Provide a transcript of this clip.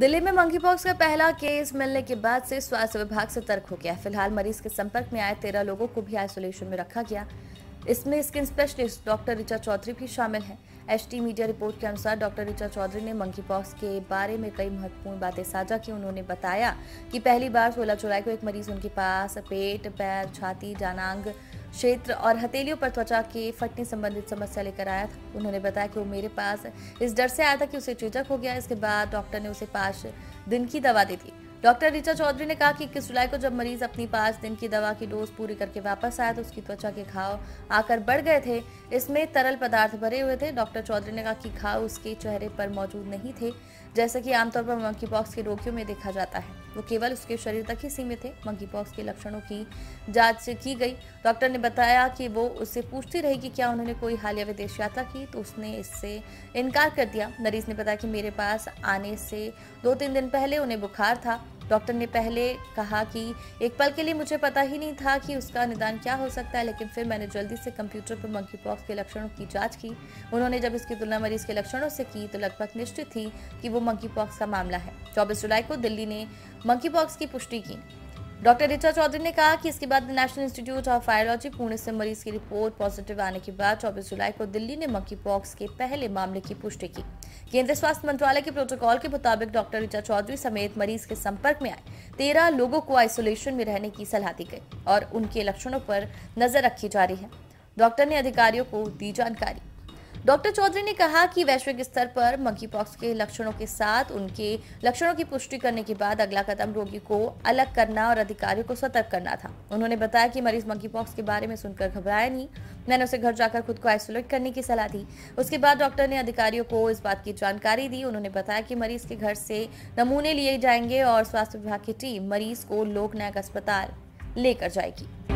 दिल्ली में मंकीपॉक्स का पहला केस मिलने के बाद से स्वास्थ्य विभाग सतर्क हो गया। फिलहाल मरीज के संपर्क में आए 13 लोगों को भी आइसोलेशन में रखा गया। इसमें skin specialist doctor Richa Chaudhary भी शामिल हैं। एचटी मीडिया रिपोर्ट के अनुसार डॉक्टर ऋचा चौधरी ने मंकीपॉक्स के बारे में कई महत्वपूर्ण बातें साझा की। उन्होंने बताया कि पहली बार 16 जुलाई को एक मरीज उनके पास पेट, पैर, छाती, जानांग क्षेत्र और हथेलियों पर त्वचा के फटने संबंधित समस्या लेकर आया था। उन्होंने बताया कि वो मेरे पास इस डर से आया था कि उसे चेचक हो गया। इसके बाद डॉक्टर ने उसे 5 दिन की दवा दी थी। डॉक्टर ऋचा चौधरी ने कहा कि 21 जुलाई को जब मरीज अपनी 5 दिन की दवा की डोज पूरी करके वापस आया तो उसकी त्वचा के घाव आकर बढ़ गए थे। इसमें तरल पदार्थ भरे हुए थे। डॉक्टर चौधरी ने कहा कि घाव उसके चेहरे पर मौजूद नहीं थे, जैसा कि आमतौर पर मंकीपॉक्स के रोगियों में देखा जाता है। वो केवल उसके शरीर तक ही सीमित थे। मंकीपॉक्स के लक्षणों की जांच की गई। डॉक्टर ने बताया कि वो उससे पूछती रही कि क्या उन्होंने कोई हालिया विदेश यात्रा की, तो उसने इससे इनकार कर दिया। मरीज ने बताया कि मेरे पास आने से 2-3 दिन पहले उन्हें बुखार था। डॉक्टर ने पहले कहा कि एक पल के लिए मुझे पता ही नहीं था कि उसका निदान क्या हो सकता है, लेकिन फिर मैंने जल्दी से कंप्यूटर पर मंकीपॉक्स के लक्षणों की जांच की। उन्होंने जब इसकी तुलना मरीज के लक्षणों से की तो लगभग निश्चित थी कि वो मंकीपॉक्स का मामला है। 24 जुलाई को दिल्ली ने मंकीपॉक्स की पुष्टि की। डॉक्टर ऋचा चौधरी ने कहा कि इसके बाद national institute of virology Pune से मरीज की रिपोर्ट पॉजिटिव आने के बाद 24 जुलाई को दिल्ली ने मंकीपॉक्स के पहले मामले की पुष्टि की। केंद्रीय स्वास्थ्य मंत्रालय के प्रोटोकॉल के मुताबिक डॉक्टर ऋचा चौधरी समेत मरीज के संपर्क में आए 13 लोगों को आइसोलेशन में रहने की सलाह दी गई और उनके लक्षणों पर नजर रखी जा रही है। डॉक्टर ने अधिकारियों को दी जानकारी। डॉक्टर चौधरी ने कहा कि वैश्विक स्तर पर मंकीपॉक्स के लक्षणों के साथ उनके लक्षणों की पुष्टि करने के बाद अगला कदम रोगी को अलग करना और अधिकारियों को सतर्क करना था। उन्होंने बताया कि मरीज मंकीपॉक्स के बारे में सुनकर घबराया नहीं। मैंने उसे घर जाकर खुद को आइसोलेट करने की सलाह दी। उसके बाद डॉक्टर ने अधिकारियों को इस बात की जानकारी दी। उन्होंने बताया कि मरीज के घर से नमूने लिए जाएंगे और स्वास्थ्य विभाग की टीम मरीज को लोकनायक अस्पताल लेकर जाएगी।